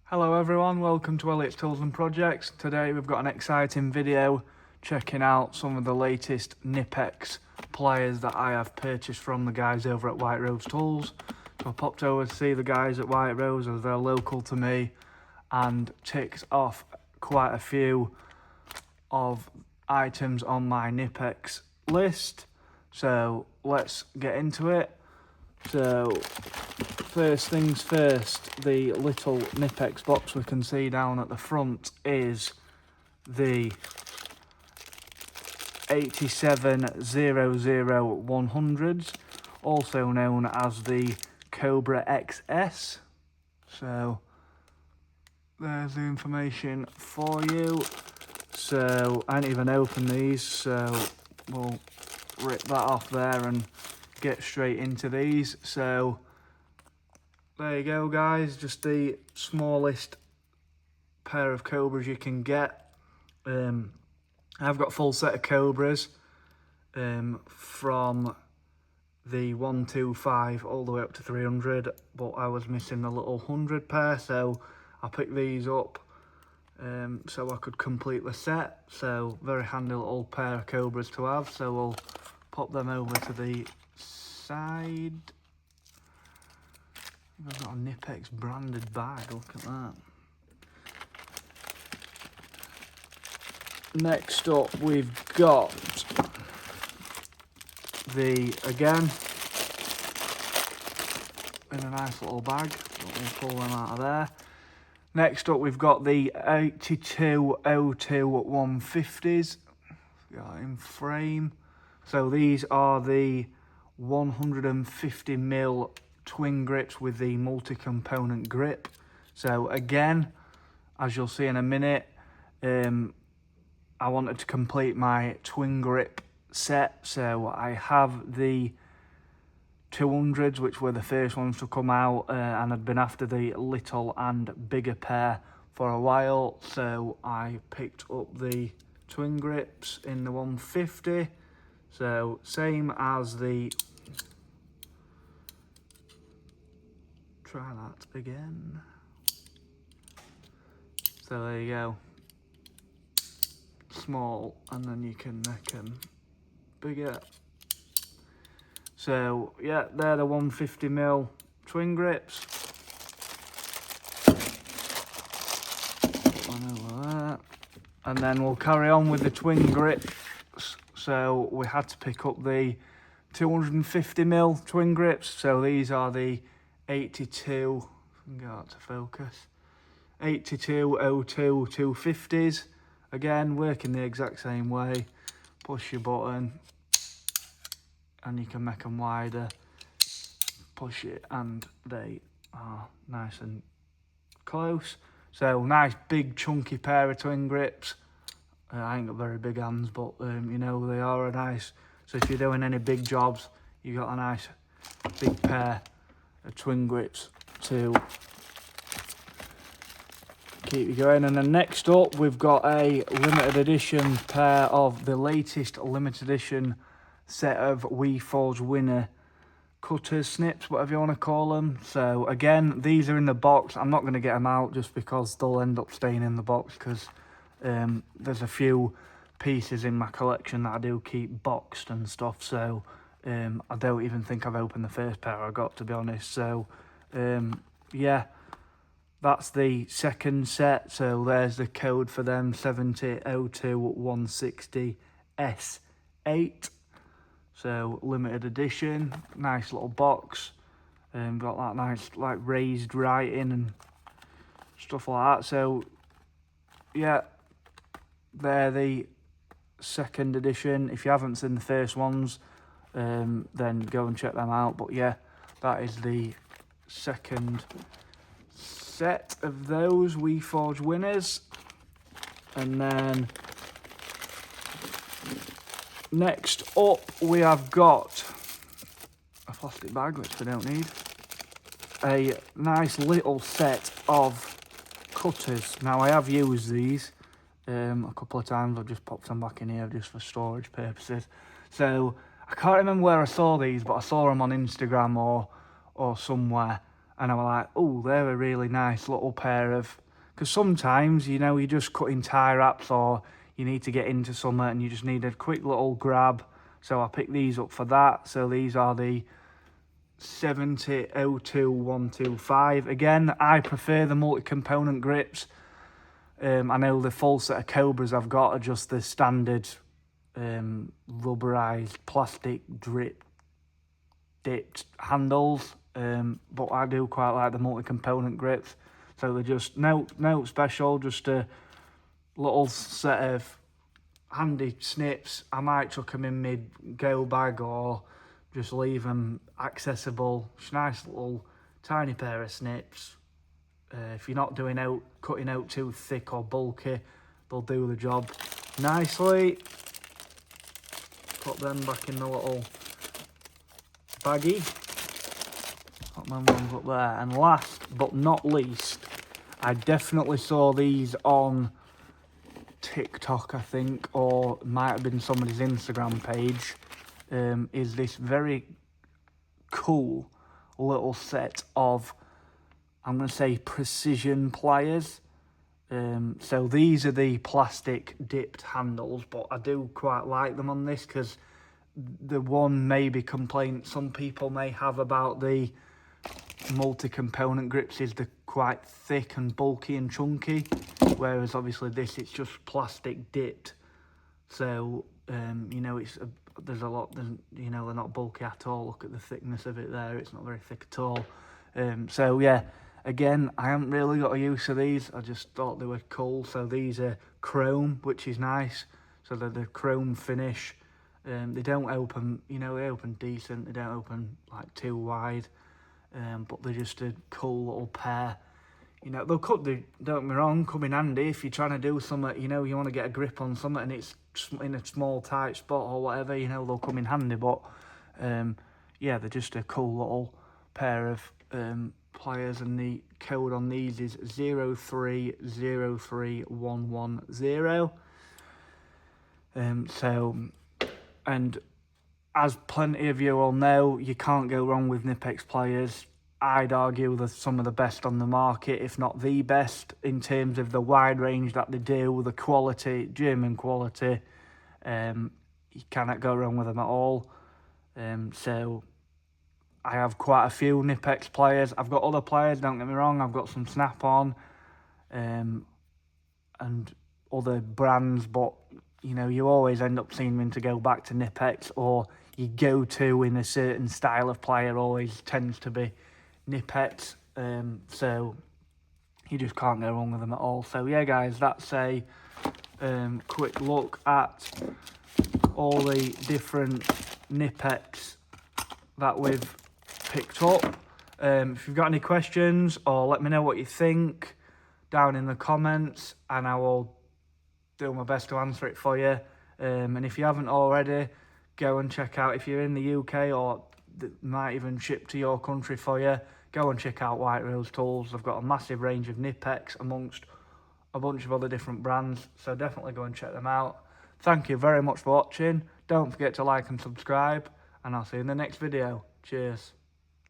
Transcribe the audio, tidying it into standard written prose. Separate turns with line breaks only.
Hello everyone, welcome to Elliot's Tools and Projects. Today we've got an exciting video checking out some of the latest Knipex pliers that I have purchased from the guys over at White Rose Tools. So I popped over to see the guys at White Rose as they're local to me and ticked off quite a few of items on my Knipex list. So let's get into it. So first things first, the little Knipex box we can see down at the front is the 8700-100s, also known as the Cobra XS. So there's the information for you. So I didn't even open these, so we'll rip that off there and get straight into these. So there you go guys, just the smallest pair of Cobras you can get. I've got a full set of Cobras from the 125 all the way up to 300, but I was missing the little 100 pair, so I picked these up so I could complete the set. So very handy little pair of Cobras to have, so we'll pop them over to the side. I've got a Knipex branded bag, look at that. Next up we've got the, again, in a nice little bag, so we'll pull them out of there. Next up we've got the 8202-150s, got in frame. So these are the 150mm twin grips with the multi-component grip. So again, as you'll see in a minute, I wanted to complete my twin grip set, so I have the 200s, which were the first ones to come out, and I'd been after the little and bigger pair for a while, so I picked up the twin grips in the 150. So same as the, try that again. So there you go, small, and then you can make them bigger. So yeah, they're the 150mm twin grips. Put one over there. And then we'll carry on with the twin grips. So we had to pick up the 250mm twin grips. So these are the 82, get that to focus, 8202-250s. Again, working the exact same way. Push your button and you can make them wider. Push it and they are nice and close. So nice big chunky pair of twin grips. I ain't got very big hands, but you know, they are a nice, so if you're doing any big jobs, you got a nice big pair of twin grips to keep you going. And then next up we've got a limited edition pair of the latest limited edition set of WeForge Winner cutters, snips, whatever you want to call them. So again, these are in the box. I'm not going to get them out just because they'll end up staying in the box, because there's a few pieces in my collection that I do keep boxed and stuff, so I don't even think I've opened the first pair I got, to be honest. So yeah, that's the second set. So there's the code for them, 7002-160S8. So limited edition, nice little box. Got that nice like raised writing and stuff like that. So yeah, they're the second edition. If you haven't seen the first ones, then go and check them out. But yeah, that is the second set of those WeForge Winners. And then next up we have got a plastic bag, which we don't need, a nice little set of cutters. Now I have used these a couple of times. I've just popped them back in here just for storage purposes. So I can't remember where I saw these, but I saw them on Instagram or somewhere, and I'm like, oh, they're a really nice little pair of, because sometimes, you know, you're just cutting tie wraps or you need to get into something and you just need a quick little grab. So I picked these up for that. So these are the 70-02-125. Again, I prefer the multi-component grips. I know the full set of Cobras I've got are just the standard rubberized plastic dipped handles, but I do quite like the multi-component grips. So they're just no special, just a little set of handy snips. I might chuck them in mid go bag or just leave them accessible. Just nice little tiny pair of snips. If you're not cutting out too thick or bulky, they'll do the job nicely. Put them back in the little baggie. Put them ones up there. And last but not least, I definitely saw these on TikTok, I think, or might have been somebody's Instagram page. Is this very cool little set of, I'm going to say, precision pliers. So these are the plastic dipped handles, but I do quite like them on this, because the one maybe complaint some people may have about the multi-component grips is they're quite thick and bulky and chunky, whereas obviously this, it's just plastic dipped. So you know, there's a lot, you know, they're not bulky at all. Look at the thickness of it there, it's not very thick at all. So yeah, again, I haven't really got a use of these, I just thought they were cool. So these are chrome, which is nice, so they're the chrome finish. They don't open, you know, they open decent, they don't open like too wide, but they're just a cool little pair. You know, don't get me wrong, come in handy if you're trying to do something, you know, you want to get a grip on something and it's in a small tight spot or whatever, you know, they'll come in handy. But yeah, they're just a cool little pair of pliers, and the code on these is 0303110. And as plenty of you all know, you can't go wrong with Knipex pliers. I'd argue they're some of the best on the market, if not the best, in terms of the wide range that they do, the quality, German quality. You cannot go wrong with them at all. So I have quite a few Knipex pliers. I've got other pliers, don't get me wrong. I've got some Snap-on and other brands, but you know, you always end up seeming to go back to Knipex, or you go to in a certain style of plier always tends to be Knipex. So you just can't go wrong with them at all. So yeah, guys, that's a quick look at all the different Knipex that we've picked up. If you've got any questions, or let me know what you think down in the comments, and I will do my best to answer it for you. And if you haven't already, go and check out, if you're in the UK or might even ship to your country for you, go and check out White Rose Tools. They've got a massive range of Knipex amongst a bunch of other different brands, so definitely go and check them out. Thank you very much for watching. Don't forget to like and subscribe, and I'll see you in the next video. Cheers.